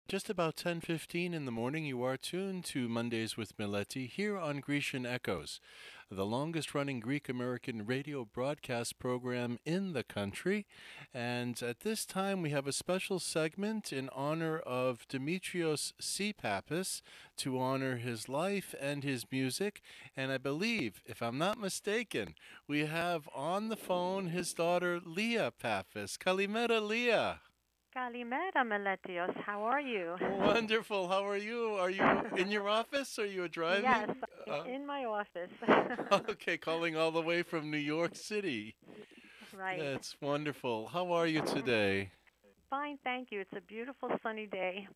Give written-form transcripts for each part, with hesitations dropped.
Just about 10:15 in the morning, you are tuned to Mondays with Meleti here on Grecian Echoes, the longest running Greek American radio broadcast program in the country. And at this time, we have a special segment in honor of Demetrios C. Pappas to honor his life and his music. And I believe, if I'm not mistaken, we have on the phone his daughter, Leah Pappas. Kalimera, Leah. Kalimera, Meletios. How are you? Wonderful. How are you? Are you in your office? Are you Yes, driving? in my office. Okay, calling all the way from New York City. Right. That's wonderful. How are you today? Fine, thank you. It's a beautiful sunny day.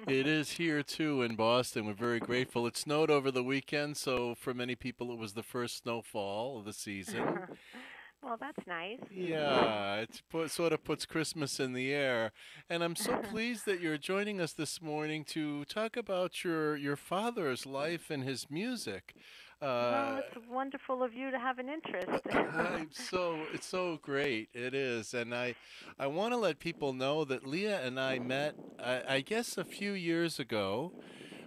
It is here too in Boston. We're very grateful. It snowed over the weekend, so for many people it was the first snowfall of the season. Well, that's nice. Yeah, sort of puts Christmas in the air. And I'm so pleased that you're joining us this morning to talk about your father's life and his music. Well, Uh, it's wonderful of you to have an interest. it's so great. It is. And I want to let people know that Leah and I met, I guess, a few years ago.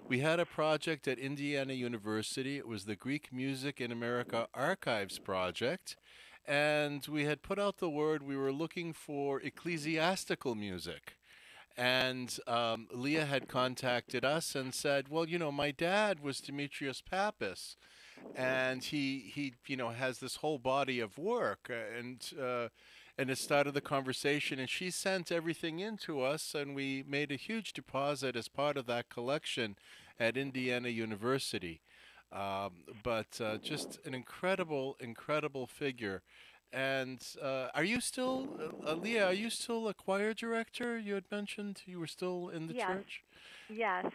We had a project at Indiana University. It was the Greek Music in America Archives Project. And we had put out the word we were looking for ecclesiastical music. And Leah had contacted us and said, well, my dad was Demetrios Pappas, and he has this whole body of work, and it started the conversation, and she sent everything in to us, and we made a huge deposit as part of that collection at Indiana University. But just an incredible figure. And are you still, Leah, are you still a choir director? You had mentioned you were still in the Yes, church? yes.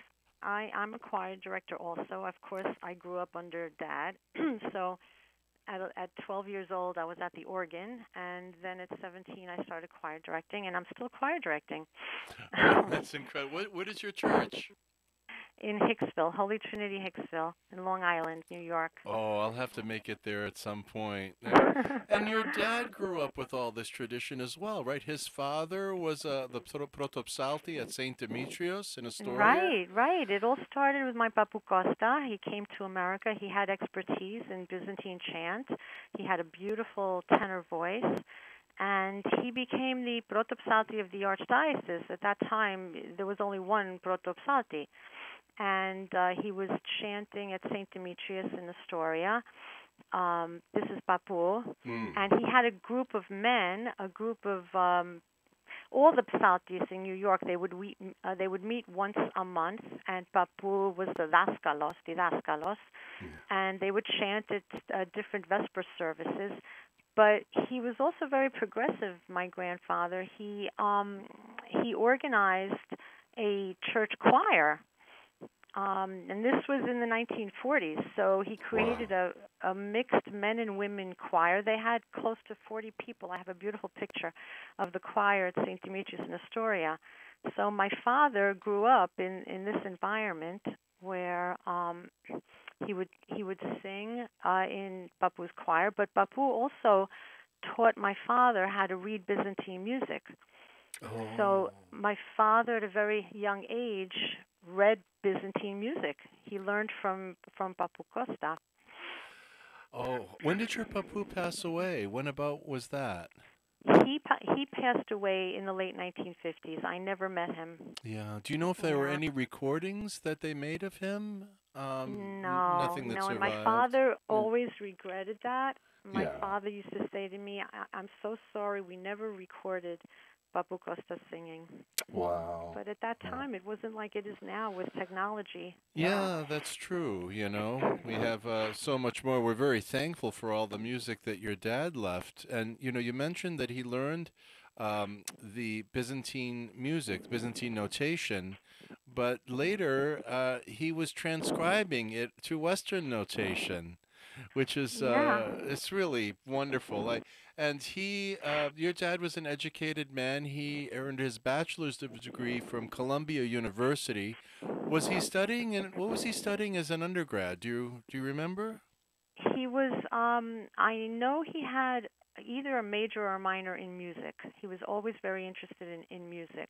I'm a choir director also. Of course, I grew up under Dad. So at 12 years old, I was at the organ, and then at 17, I started choir directing, and I'm still choir directing. Oh, that's incredible. What is your church? In Hicksville, Holy Trinity Hicksville, in Long Island, New York. Oh, I'll have to make it there at some point. And your dad grew up with all this tradition as well, right? His father was the protopsalti at Saint Demetrios in Astoria. Right, right. It all started with my Papu Costa. He came to America. He had expertise in Byzantine chant. He had a beautiful tenor voice, and he became the protopsalti of the archdiocese. At that time, there was only one protopsalti, and he was chanting at Saint Demetrius in Astoria. This is Papu, Hmm. and he had a group of men, a group of all the psaltis in New York. They would meet once a month, and Papu was the daskalos, and they would chant at different Vesper services. But he was also very progressive. My grandfather, he organized a church choir, and this was in the 1940s. So he created Wow. a mixed men and women choir. They had close to 40 people. I have a beautiful picture of the choir at St. Demetrius in Astoria. So my father grew up in this environment where he would sing in Papu's choir, but Papu also taught my father how to read Byzantine music. So Oh. my father, at a very young age, read Byzantine music. He learned from Papu Costa. Oh. When did your papu pass away? When about was that? He passed away in the late 1950s. I never met him. Yeah. Do you know if there were Yeah. any recordings that they made of him? No, Nothing that no. And my survived. father Yeah. always regretted that. My Yeah. father used to say to me, I'm so sorry we never recorded Papu Costa singing. Wow. But at that Wow. time, it wasn't like it is now with technology. Yeah, that's true. We have so much more. We're very thankful for all the music that your dad left. And, you mentioned that he learned the Byzantine music, Byzantine notation, but later he was transcribing it to Western notation, which is Yeah. it's really wonderful. Your dad was an educated man. He earned his degree from Columbia University. Was he studying, and what was he studying as an undergrad? Do you remember? He was, I know he had either a major or a minor in music. He was always very interested in music.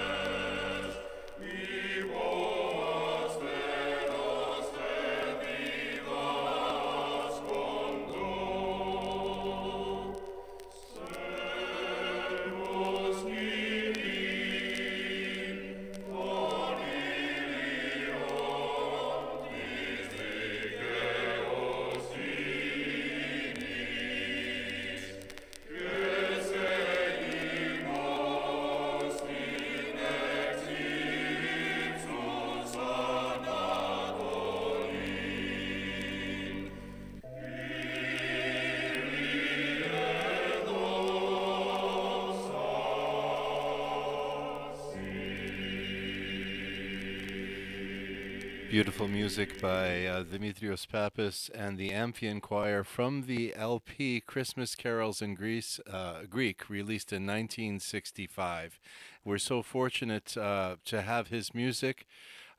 Beautiful music by Demetrios Pappas and the Amphion Choir from the LP Christmas Carols in Greek, released in 1965. We're so fortunate to have his music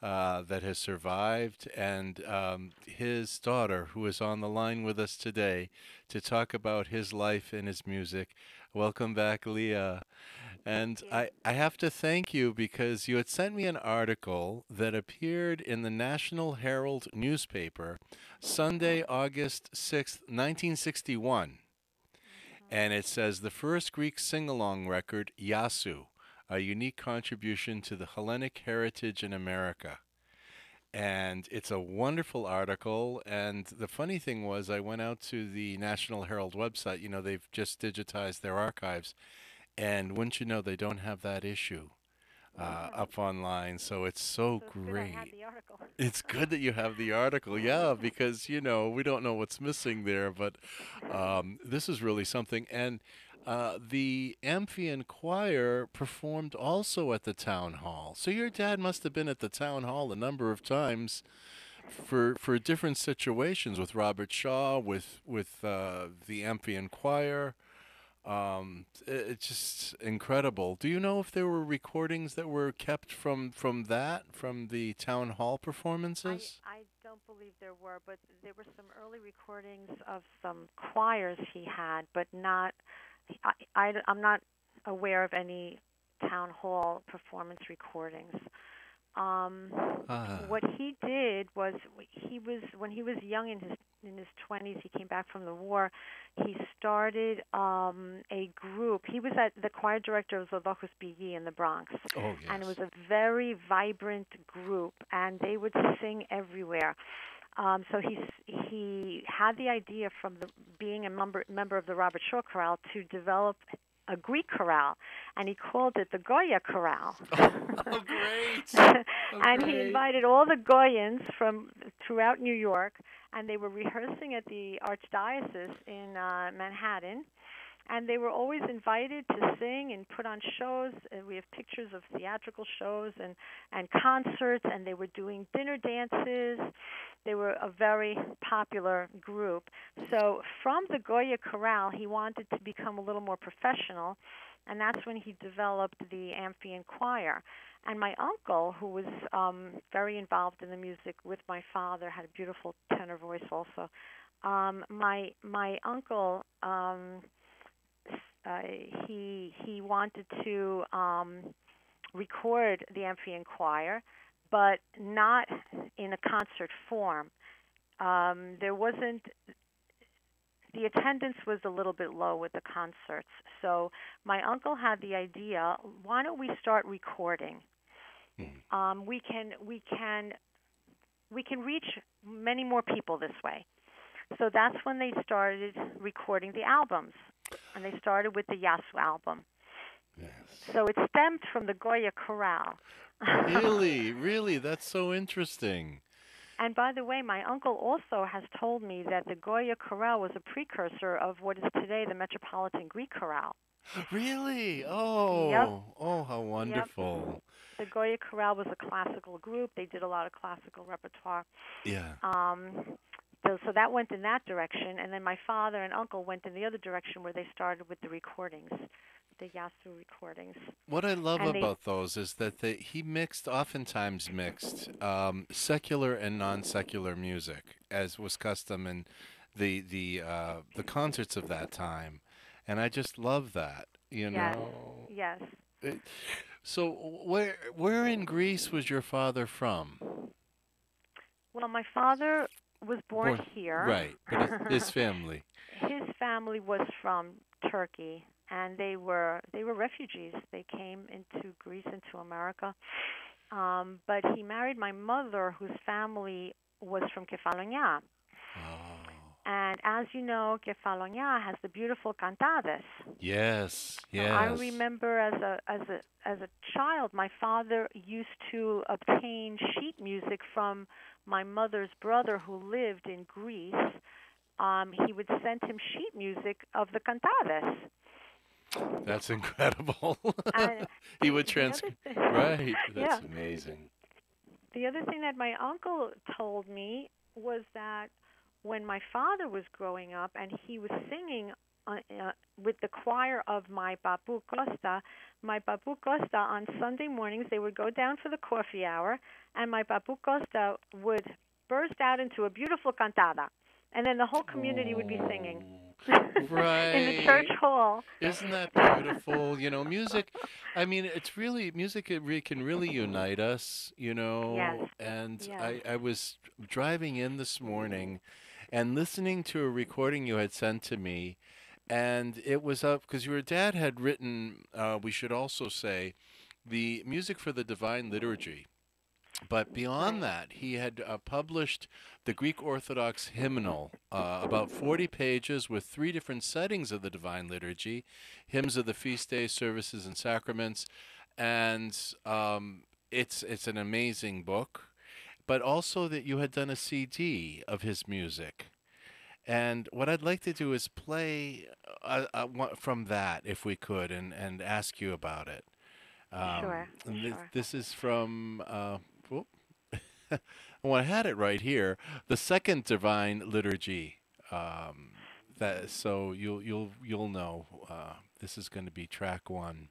that has survived, and his daughter, who is on the line with us today to talk about his life and his music. Welcome back, Leah. Thank And you. I have to thank you because you had sent me an article that appeared in the National Herald newspaper Sunday, August 6th, 1961. And it says the first Greek sing along record, Yasu, a unique contribution to the Hellenic heritage in America. And it's a wonderful article. And the funny thing was, I went out to the National Herald website. You know, they've just digitized their archives. And wouldn't you know, they don't have that issue up online. So it's so So it's good I had great. the article. It's good that you have the article, yeah, because, you know, we don't know what's missing there, but this is really something. And the Amphion Choir performed also at the town hall. So your dad must have been at the town hall a number of times for different situations with Robert Shaw, with the Amphion Choir. It's just incredible. Do you know if there were recordings that were kept from the town hall performances? I don't believe there were, but there were some early recordings of some choirs he had, but not. I'm not aware of any town hall performance recordings. Um, Ah, what he did was he was when he was young in his 20s. He came back from the war. He started a group. He was at the choir director of Zolotokos BE in the Bronx, oh and it yes. was a very vibrant group, and they would sing everywhere. So he had the idea from being a member of the Robert Shaw Chorale to develop a Greek chorale, and he called it the Goya Chorale. Oh, great. Oh, And he great. invited all the Goyans from throughout New York, and they were rehearsing at the Archdiocese in Manhattan, and they were always invited to sing and put on shows. And we have pictures of theatrical shows and concerts, and they were doing dinner dances. They were a very popular group. So from the Goya Chorale, he wanted to become a little more professional, and that's when he developed the Amphion Choir. And my uncle, who was very involved in the music with my father, had a beautiful tenor voice also. My uncle uh, he wanted to record the Amphion Choir, but not in a concert form. There wasn't The attendance was a little bit low with the concerts, so my uncle had the idea: why don't we start recording? Hmm. We can reach many more people this way. So that's when they started recording the albums, and they started with the Yasu album. Yes. So it stemmed from the Goya Chorale. Really, really, that's so interesting. And by the way, my uncle also has told me that the Goya Chorale was a precursor of what is today the Metropolitan Greek Chorale. Really? Yep, Oh, how yep. wonderful. The Goya Chorale was a classical group. They did a lot of classical repertoire. Yeah. Um, so that went in that direction, and then my father and uncle went in the other direction where they started with the recordings, the Yasu recordings. What I love And they about those is that he oftentimes mixed secular and non-secular music, as was custom in the concerts of that time, and I just love that, you Yes, know. yes. It, so where in Greece was your father from? Well, my father was born Born, here. right, but his family. His family was from Turkey, and they were refugees. They came into Greece, into America. But he married my mother, whose family was from Kefalonia. Oh, And as you know, Kefalonia has the beautiful cantades. yes, So I yes. remember as a child, my father used to obtain sheet music from my mother's brother who lived in Greece. He would send him sheet music of the cantades. That's incredible. And He the would the other thing, right. That's yeah, amazing. The other thing that my uncle told me was that when my father was growing up and he was singing with the choir of my Papu Costa on Sunday mornings, they would go down for the coffee hour, and my Papu Costa would burst out into a beautiful cantada, and then the whole community would be singing Oh, in the church right. hall. Isn't that beautiful? Music, I mean, it's really, music can really unite us, Yes, and yes, I was driving in this morning and listening to a recording you had sent to me, and it was up because your dad had written, we should also say, the music for the Divine Liturgy. But beyond right, that, he had published the Greek Orthodox hymnal, about 40 pages with three different settings of the Divine Liturgy, hymns of the feast days, services, and sacraments. And it's an amazing book. But also that you had done a CD of his music. And what I'd like to do is play from that, if we could, and ask you about it. sure, And sure. this is from, whoop, well, I had it right here. The second Divine Liturgy. That so you'll know. This is going to be track one.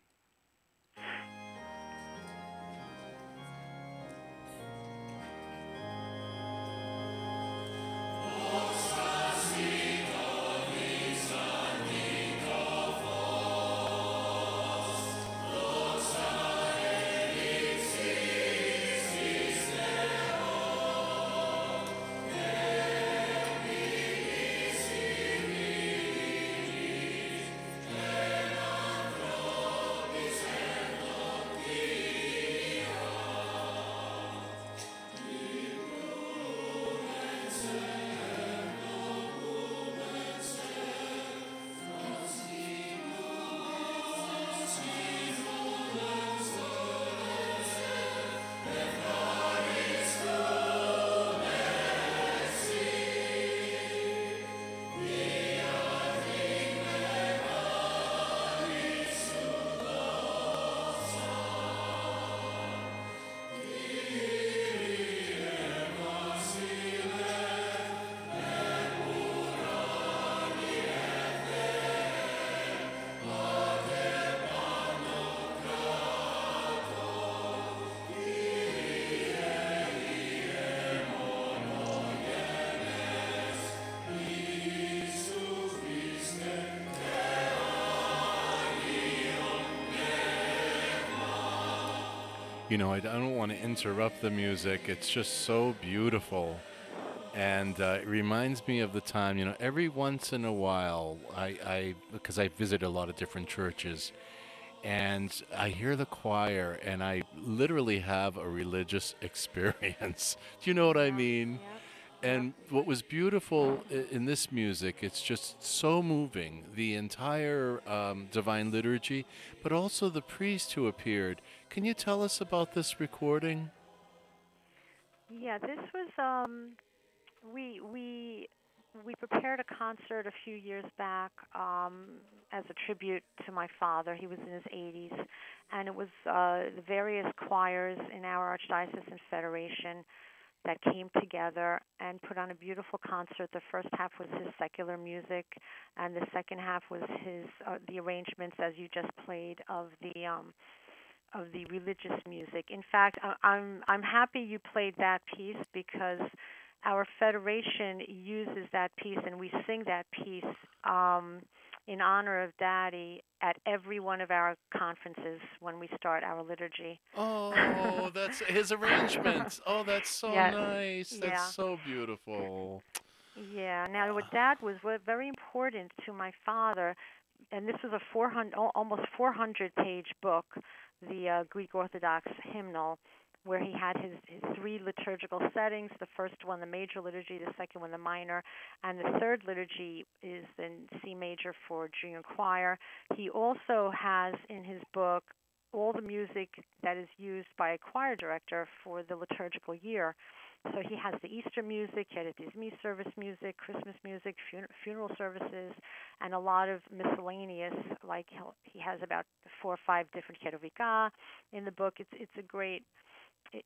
I don't want to interrupt the music. It's just so beautiful. And it reminds me of the time, every once in a while, because I visit a lot of different churches, and I hear the choir, and I literally have a religious experience. Do you know what I Yeah, mean? yep, yep. And what was beautiful in this music, it's just so moving, the entire Divine Liturgy, but also the priest who appeared. Can you tell us about this recording? Yeah, this was we we we prepared a concert a few years back as a tribute to my father. He was in his 80s, and it was the various choirs in our archdiocese and federation that came together and put on a beautiful concert. The first half was his secular music, and the second half was his the arrangements, as you just played, of the religious music. In fact, I'm happy you played that piece because our federation uses that piece and we sing that piece in honor of Daddy at every one of our conferences when we start our liturgy. Oh, that's his arrangement. Oh, that's so Yes. nice. That's Yeah. so beautiful. Yeah. Now, what Dad was very important to my father, and this was a 400, almost 400-page book, the Greek Orthodox hymnal, where he had his three liturgical settings. The first one, the major liturgy; the second one, the minor; and the third liturgy is in C major for junior choir. He also has in his book all the music that is used by a choir director for the liturgical year. So he has the Easter music, he had his me service music, Christmas music, funeral services, and a lot of miscellaneous. Like he has about 4 or 5 different Kerovika in the book. It's a great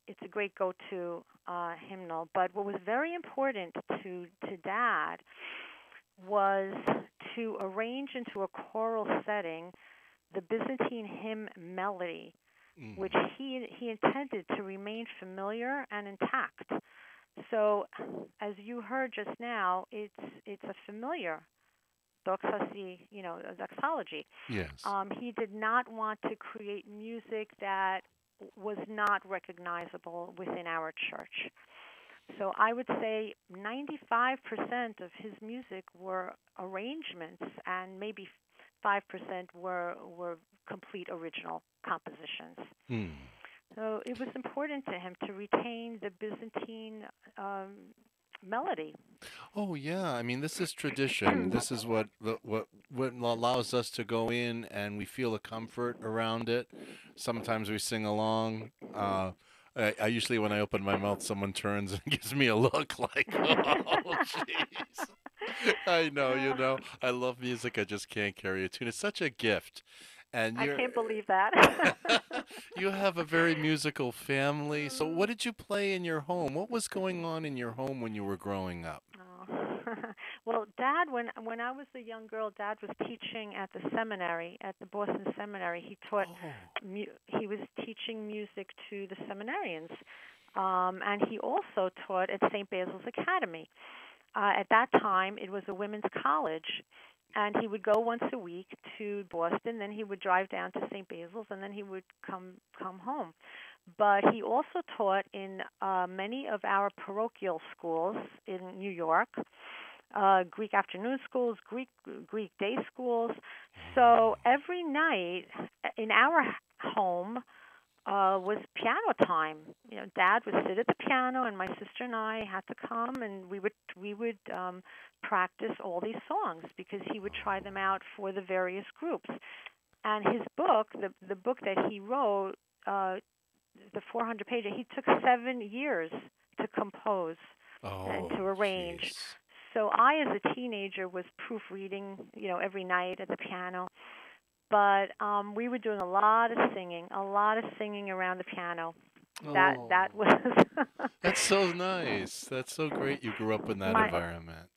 it's a great go-to hymnal. But what was very important to Dad was to arrange into a choral setting the Byzantine hymn Meleti, which he intended to remain familiar and intact. So, as you heard just now, it's a familiar doxology. Yes. He did not want to create music that was not recognizable within our church. So I would say 95% of his music were arrangements, and maybe 5% were complete original compositions. So it was important to him to retain the Byzantine melody. Oh yeah, I mean this is tradition. This is what allows us to go in and we feel a comfort around it. Sometimes we sing along. I usually when I open my mouth, someone turns and gives me a look like, "Oh, jeez." I know, I love music. I just can't carry a tune. It's such a gift, and I you're can't believe that. you have a very musical family. So, what did you play in your home? What was going on in your home when you were growing up? Oh. Well, Dad, when I was a young girl, Dad was teaching at the seminary, at the Boston Seminary. He taught, he was teaching music to the seminarians, and he also taught at St. Basil's Academy. At that time, it was a women's college, and he would go once a week to Boston. Then he would drive down to St. Basil's, and then he would come home. But he also taught in many of our parochial schools in New York, Greek afternoon schools, Greek day schools. So every night in our home was piano time. Dad would sit at the piano, and my sister and I had to come, and we would practice all these songs because he would try them out for the various groups. And his book, the book that he wrote, the 400 pages, he took 7 years to compose and to arrange. Geez. So I, as a teenager, was proofreading, every night at the piano. But we were doing a lot of singing around the piano. That was. That's so nice. That's so great. You grew up in that environment.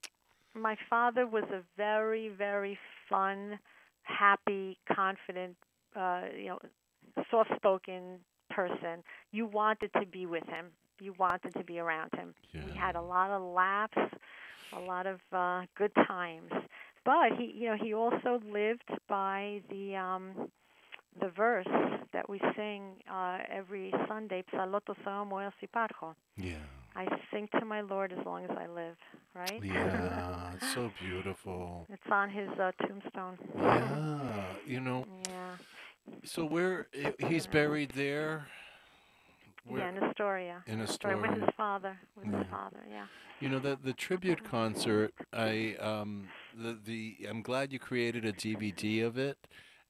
My father was a very, very fun, happy, confident, soft-spoken person. You wanted to be with him. You wanted to be around him. Yeah. We had a lot of laughs, a lot of good times. But he also lived by the verse that we sing every Sunday, Psaloto Saomoel Siparcho. Yeah. I sing to my Lord as long as I live, right? Yeah, it's so beautiful. It's on his tombstone. Yeah, Yeah. So he's buried there? Yeah, in Astoria. In Astoria. With his father. Yeah. The tribute concert, I'm glad you created a DVD of it,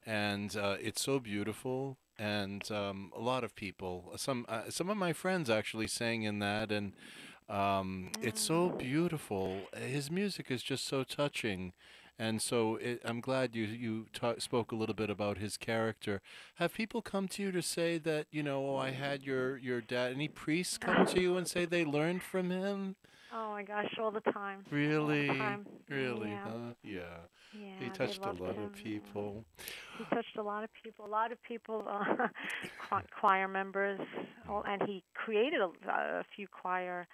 and it's so beautiful. And a lot of people, some of my friends actually sang in that, and it's so beautiful. His music is just so touching, and so I'm glad you spoke a little bit about his character. Have people come to you to say that I had your dad? Any priests come to you and say they learned from him? Oh my gosh, all the time. Really? All the time. Really, Yeah. huh? Yeah. Yeah, He touched a lot him. of people. He touched a lot of people. A lot of people, choir members, and he created a few choir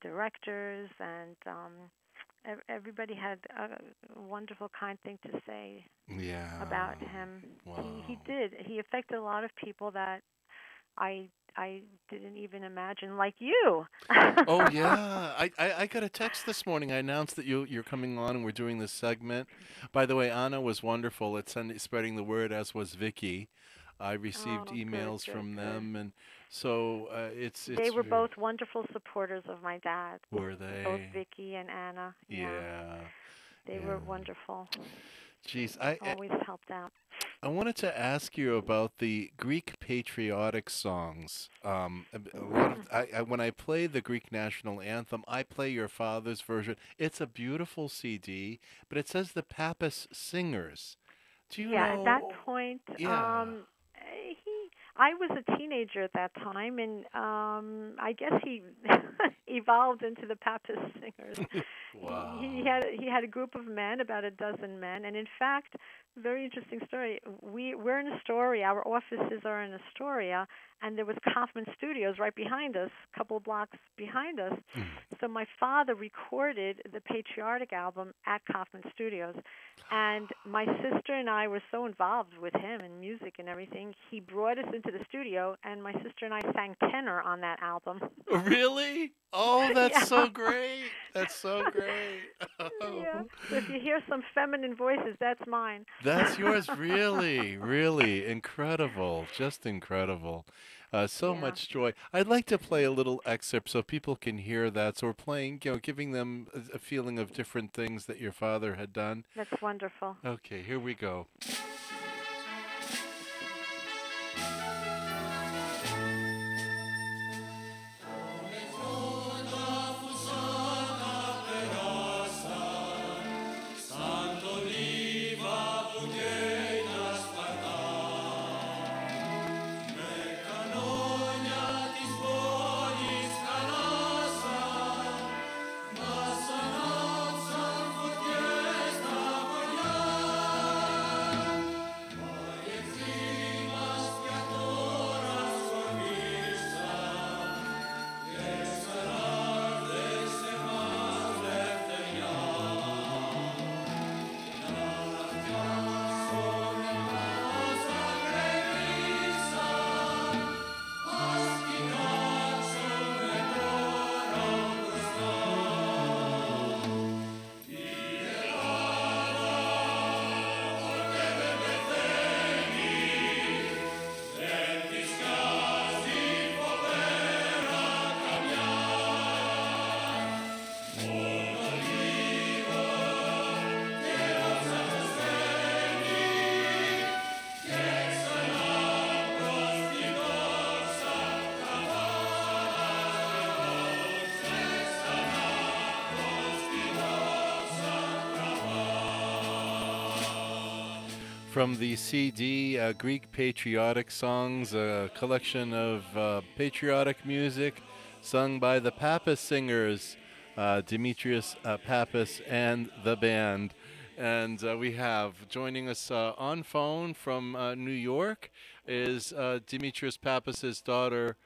directors, and everybody had a wonderful, kind thing to say about him. Wow. He did. He affected a lot of people that I didn't even imagine, like you. Oh yeah, I got a text this morning. I announced that you're coming on and we're doing this segment. By the way, Anna was wonderful at spreading the word, as was Vicky. I received emails from them, and so it's. They were both wonderful supporters of my dad. Were they? Both Vicky and Anna. Yeah. They were wonderful. Jeez, always helped out. I wanted to ask you about the Greek patriotic songs. A lot of when I play the Greek national anthem, I play your father's version. It's a beautiful CD, but it says the Pappas Singers. Do you know? At that point, I was a teenager at that time, and I guess he evolved into the Pappas Singers. He Wow. had a group of men, about a dozen men, and in fact, very interesting story. We're in Astoria. Our offices are in Astoria, and there was Kaufman Studios right behind us, a couple of blocks behind us. So my father recorded the Patriotic album at Kaufman Studios, and my sister and I were so involved with him and music and everything. He brought us into the studio, and my sister and I sang tenor on that album. Really? Oh, that's Yeah. so great. That's so great. Oh. Yeah. So if you hear some feminine voices, that's mine. That's yours, really, really incredible, just incredible. So Yeah. much joy. I'd like to play a little excerpt so people can hear that. So we're playing, giving them a feeling of different things that your father had done. That's wonderful. Okay, here we go. From the CD, Greek Patriotic Songs, a collection of patriotic music sung by the Pappas singers, Demetrios Pappas and the band. And we have joining us on phone from New York is Demetrios Pappas's daughter,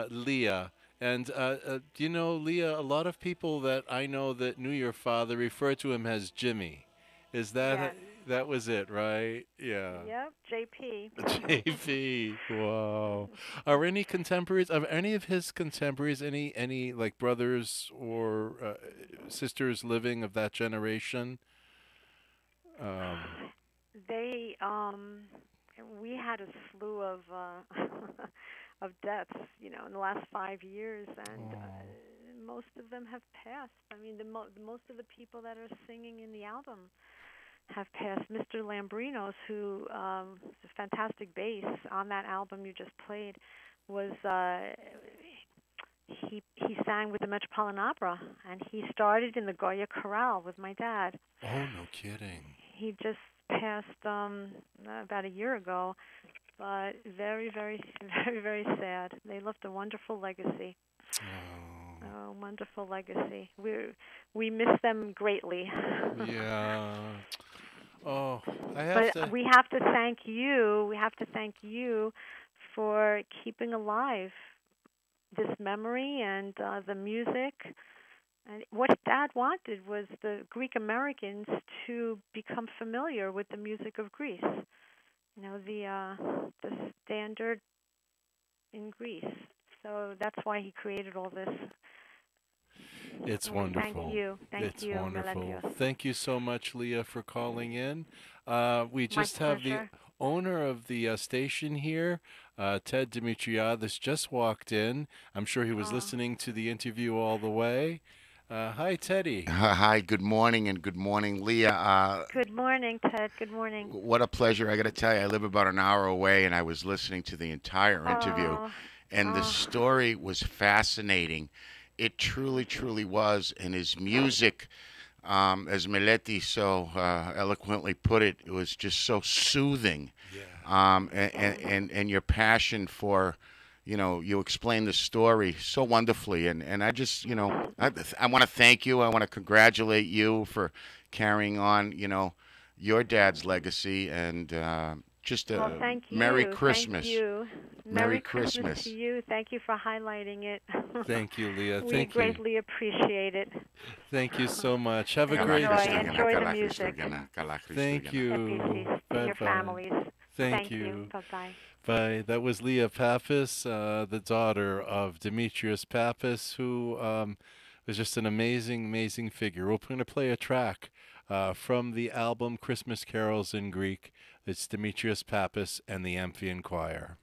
Leah. And do you know, Leah, a lot of people that I know that knew your father refer to him as Jimmy. Is that Yes. that was it, right? Yeah. Yep. JP. JP. Wow. Are any contemporaries of any of his contemporaries, any like brothers or sisters living of that generation? Um, They we had a slew of of deaths, in the last 5 years, and oh. most of them have passed. I mean, most of the people that are singing in the album have passed. Mr. Lambrinos, who is a fantastic bass on that album you just played, was he sang with the Metropolitan Opera, and he started in the Goya Chorale with my dad. Oh, no kidding. He just passed about a year ago, but very, very, very, very sad. They left a wonderful legacy. Oh. Oh, wonderful legacy. We miss them greatly. Yeah. Oh, I have But to. we have to thank you. We have to thank you for keeping alive this memory and the music. And what Dad wanted was the Greek Americans to become familiar with the music of Greece. The standard in Greece. So that's why he created all this. It's And we thank wonderful. you. Thank It's you, wonderful. Meletios. Thank you so much, Leah, for calling in. We My just have the pleasure. owner of the station here, Ted Demetrios, just walked in. I'm sure he was Oh. listening to the interview all the way. Hi, Teddy. Hi, good morning, and good morning, Leah. Good morning, Ted. Good morning. What a pleasure. I got to tell you, I live about an hour away, and I was listening to the entire interview, Oh. and the Oh. story was fascinating. It truly, truly was. And his music, as Meleti so eloquently put it, it was just so soothing. Yeah. and your passion for, you explain the story so wonderfully, and I just, I want to thank you. I want to congratulate you for carrying on, your dad's legacy, and just Well, a thank you. Merry Thank Christmas. you. Merry Christmas to Christmas. you. Thank you for highlighting it. Thank you, Leah. We Thank you. greatly appreciate it. Thank you so much. Have a Enjoy. great day. Enjoy the music. Thank you. Happy feast to your Bye-bye. families. Thank you. Bye-bye. Bye. That was Leah Pappas, the daughter of Demetrios Pappas, who was just an amazing, amazing figure. We're going to play a track from the album Christmas Carols in Greek. It's Demetrios Pappas and the Amphion Choir.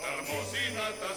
Armosina ta